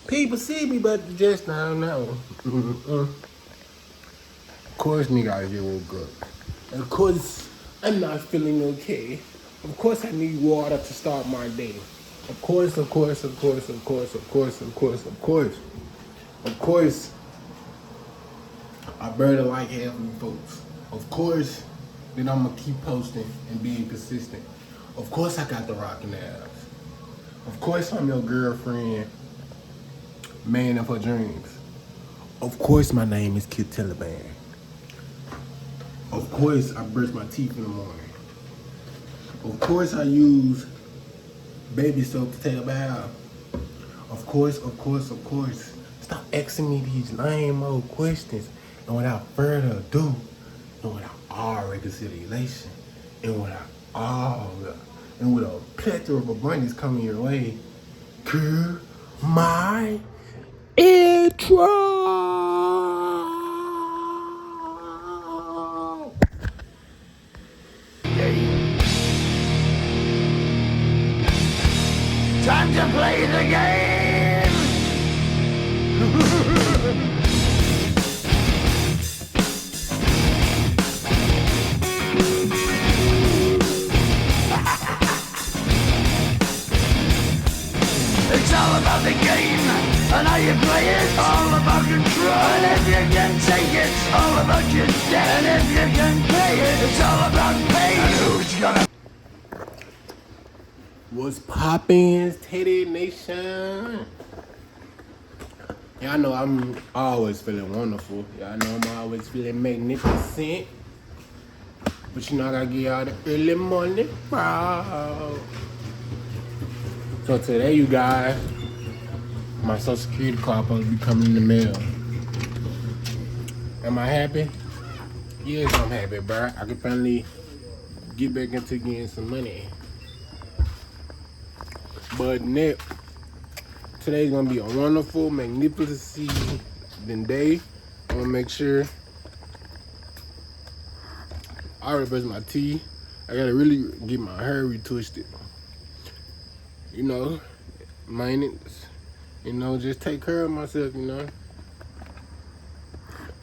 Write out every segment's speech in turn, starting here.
People see me, but just now, no. Of course, nigga, I just woke up. Of course, I'm not feeling okay. Of course, I need water to start my day. Of course, of course, of course, of course, of course, of course, of course. Of course, I barely like half of you folks. Of course, then I'm gonna keep posting and being consistent. Of course, I got the rockin' abs. Of course, I'm your girlfriend, man of her dreams. Of course, my name is KiddTaliban. Of course, I brush my teeth in the morning. Of course, I use baby soap to take a bath. Of course, of course, of course. Stop asking me these lame old questions. And without further ado, and without all reconciliation, and without all and with a plethora of abundance coming your way, cue my intro. Time to play the game! It's all about the game and how you play it. All about control. And if you can take it, it's all about your debt. And if you can pay it, it's all about pain. And who's gonna? What's poppin', Teddy Nation? Y'all know I'm always feeling wonderful. Y'all know I'm always feeling magnificent. But you know I gotta get y'all the early morning proud. So today, you guys, my Social Security card supposed to be coming in the mail. Am I happy? Yes, I'm happy, bro. I can finally get back into getting some money. But today's gonna be a wonderful, magnificent day. I'm gonna make sure I already brushed my teeth. I gotta really get my hair retwisted. You know, maintenance. You know, just take care of myself. You know.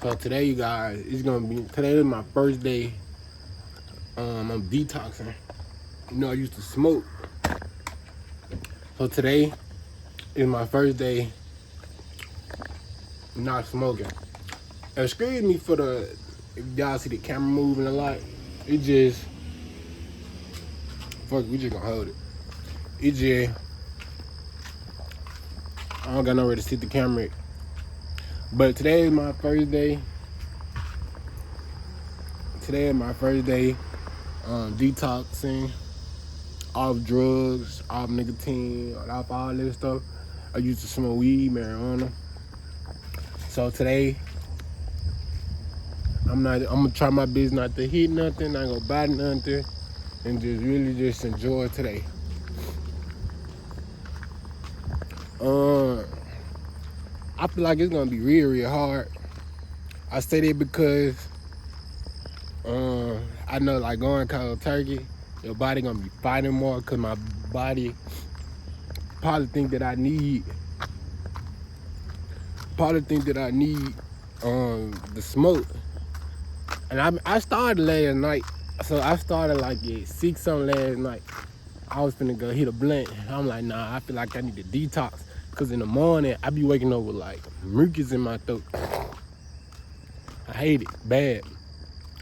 So today, you guys, today is my first day. I'm detoxing. You know, I used to smoke. So today is my first day not smoking. Excuse me for if y'all see the camera moving a lot. We just gonna hold it. I don't got nowhere to sit the camera at. But today is my first day. Detoxing, off drugs, off nicotine, off all this stuff. I used to smoke weed, marijuana. So today, I'm gonna try my best not to hit nothing, not go buy nothing, and just really just enjoy today. I feel like it's gonna be real hard. I say that because I know, like, going cold turkey, your body gonna be fighting more because my body probably think that I need the smoke. And I started last night, so I started like at 6 something last night. I was finna go hit a blunt. I'm like, nah, I feel like I need to detox. Cause in the morning, I be waking up with like mucus in my throat. I hate it, bad.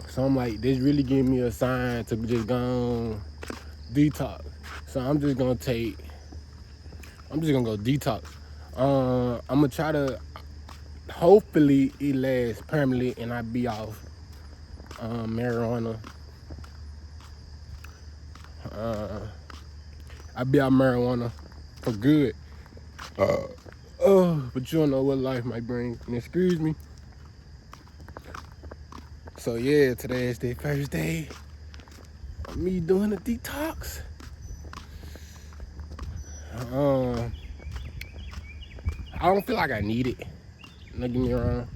So I'm like, this really giving me a sign to just go on detox. So I'm just gonna go detox. I'm gonna try to, hopefully it lasts permanently and I be off marijuana. I be off marijuana for good. But you don't know what life might bring. And excuse me. So yeah, today is the first day of me doing a detox. I don't feel like I need it. Don't get me wrong.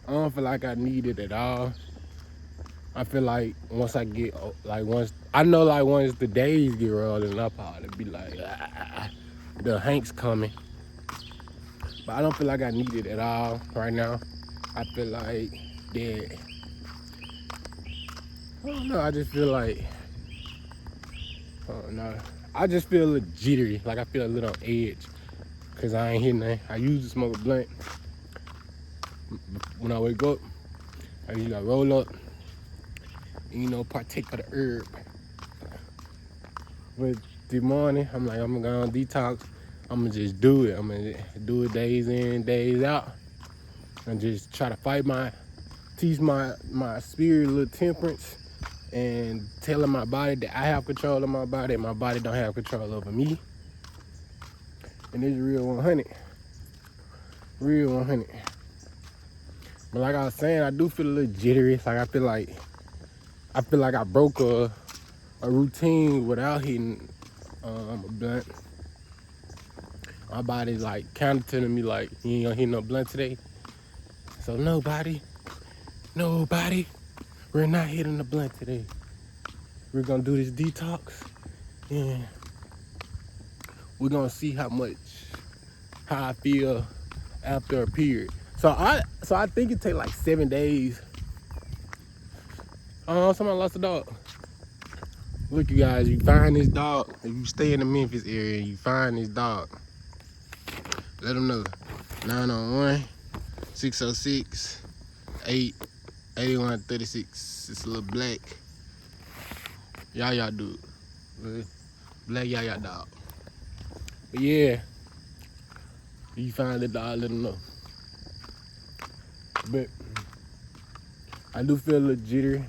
I don't feel like I need it at all. I feel like once I get once I know like once the days get rolling up, I'll be like the Hank's coming. But I don't feel like I need it at all right now. I feel like that. I don't know. I just feel like I don't know. I just feel a little jittery. Like I feel a little on edge. Cause I ain't hitting nothing. I usually smoke a blunt. When I wake up, I usually roll up and partake of the herb. But the morning, I'm like, I'm gonna go on detox. I'm gonna just do it. I'm gonna do it days in, days out. And just try to teach my spirit a little temperance and telling my body that I have control of my body and my body don't have control over me. And it's real 100. Real 100. But like I was saying, I do feel a little jittery. Like I feel like I broke a routine without hitting a blunt. My body's like counter telling me like, you ain't gonna hit no blunt today. So nobody, we're not hitting the blunt today. We're gonna do this detox and we're gonna see how I feel after a period. So I think it take like 7 days. Somebody lost a dog. Look, you guys, you find this dog. If you stay in the Memphis area and you find this dog, let them know. 901-606-8136. It's a little black Yaya dude. Black Yaya dog. But yeah, if you find the dog, let them know. But I do feel a little jittery.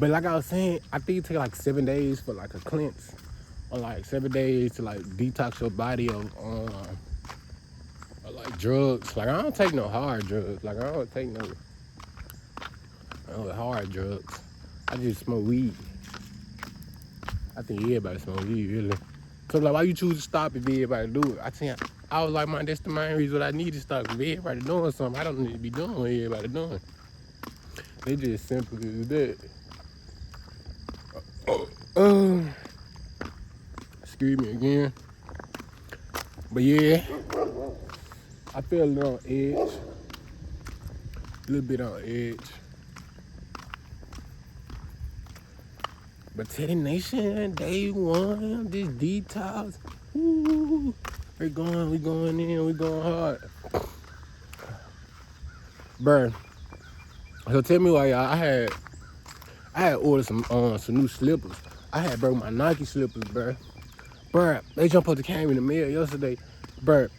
But like I was saying, I think it takes like 7 days for like a cleanse. Or like 7 days to like detox your body of like drugs. Like I don't take no hard drugs. Like I don't take no hard drugs. I just smoke weed. I think everybody smoke weed, really. So like, why you choose to stop if everybody do it? I was like, that's the main reason I need to stop. If everybody doing something, I don't need to be doing what everybody doing. They just simple as that. Excuse me again. But yeah, I feel a little on edge. A little bit on edge. But Teddy Nation, day one, this detox. Woo, we going in, we going hard. Bruh, so tell me why, y'all, I had ordered some new slippers. I had broke my Nike slippers, bruh. Bruh, they supposed to came in the mail yesterday. Bruh,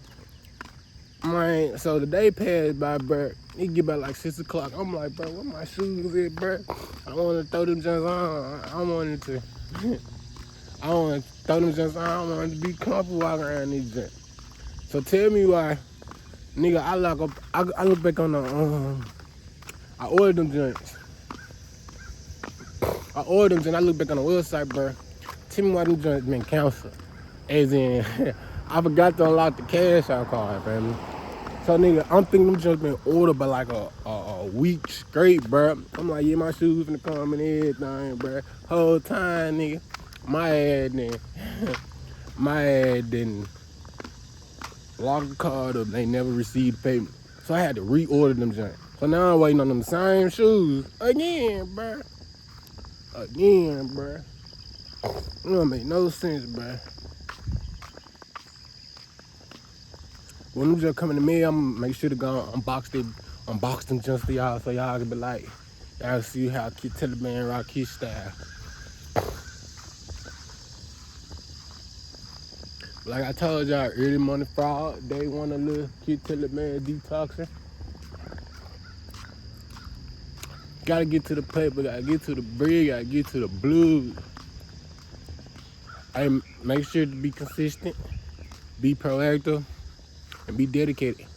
man, so the day passed by, bruh. It get about like 6 o'clock. I'm like, bruh, where my shoes at, bruh? I want to throw them just on. I want to throw them just on. I want to be comfortable walking around these joints. So tell me why, nigga, I look back on the, I ordered them joints. I look back on the website, bruh. Tell me why them joints been canceled. As in, I forgot to unlock the cash out card, family. So nigga, I'm thinking them joints been ordered by like a week straight, bruh. I'm like, yeah, my shoes finna come and everything, bruh. Whole time, nigga, my ad didn't lock the card up. They never received payment. So I had to reorder them joints. So now I'm waiting on them same shoes again, bruh. It don't make no sense, bruh. When them just come in the mail, I'm gonna make sure to go unbox them just for y'all, so y'all can be like, y'all see how KiddTaliban rock his style. Like I told y'all, early morning fraud, day one of little KiddTaliban detoxing. Gotta get to the paper, gotta get to the bread, gotta get to the blues. Hey, make sure to be consistent, be proactive, and be dedicated.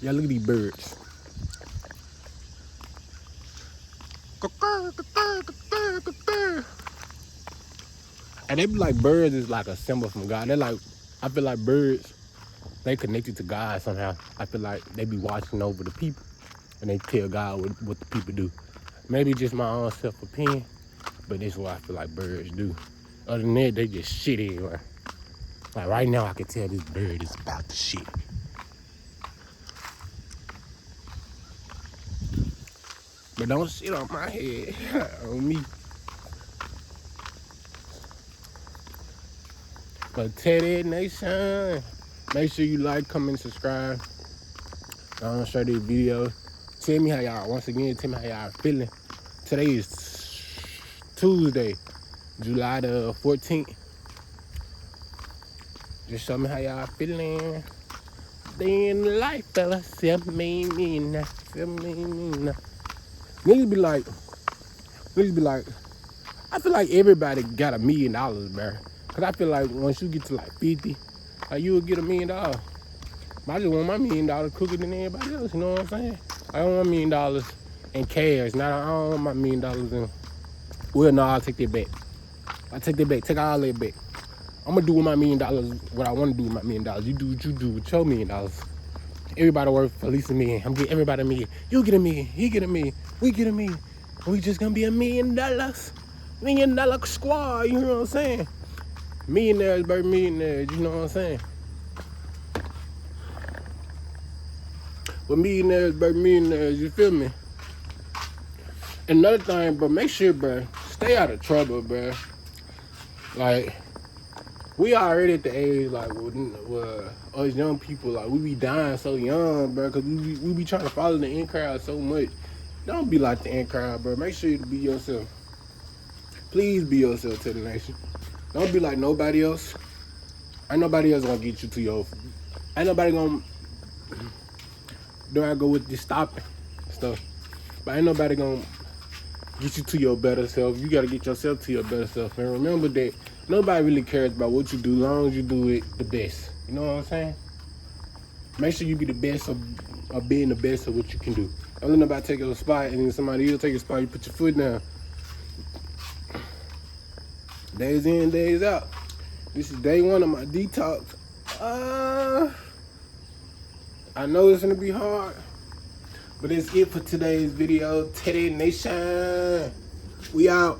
Y'all look at these birds. And they be like, birds is like a symbol from God. They're like, I feel like birds, they connected to God somehow. I feel like they be watching over the people. and they tell God what the people do. Maybe just my own self-opinion, but this is what I feel like birds do. Other than that, they just shit everywhere. Like right now, I can tell this bird is about to shit. But don't shit on my head, on me. But Teddy Nation, make sure you like, comment, subscribe. Share this video. Tell me how y'all, once again, tell me how y'all feeling. Today is Tuesday, July the 14th. Just show me how y'all feeling. Day in life, fella. Niggas be like, I feel like everybody got $1 million, bro. Cause I feel like once you get to like 50, like you will get $1 million. But I just want my $1 million quicker than everybody else, you know what I'm saying? I don't want $1 million in cash. Now I don't want my $1 million in. Well, no, I'll take that back. I take that back. Take all that back. I'm gonna do with my $1 million what I want to do with my $1 million. You do what you do with your $1 million. Everybody worth at least $1 million. I'm getting everybody $1 million. You get $1 million. He get $1 million. We get $1 million. We just gonna be $1 million. $1 million squad. You know what I'm saying? Millionaires, baby, millionaires. You know what I'm saying? But millionaires, baby, millionaires. You feel me? Another thing, bro. Make sure, bro. Stay out of trouble, bro. Like, we already at the age, like, with us young people, like, we be dying so young, bro, because we be trying to follow the in crowd so much. Don't be like the in crowd, bro. Make sure you be yourself. Please be yourself, to the nation. Don't be like nobody else. Ain't nobody else gonna get you to your... Ain't nobody gonna... There I go with this stopping stuff. But ain't nobody gonna get you to your better self. You gotta get yourself to your better self. And remember that nobody really cares about what you do as long as you do it the best. You know what I'm saying? Make sure you be the best of being the best of what you can do. Don't let nobody take your spot and then somebody else take your spot. You put your foot down. Days in, days out. This is day 1 of my detox. I know it's gonna be hard, but it's it for today's video. Teddy Nation, we out.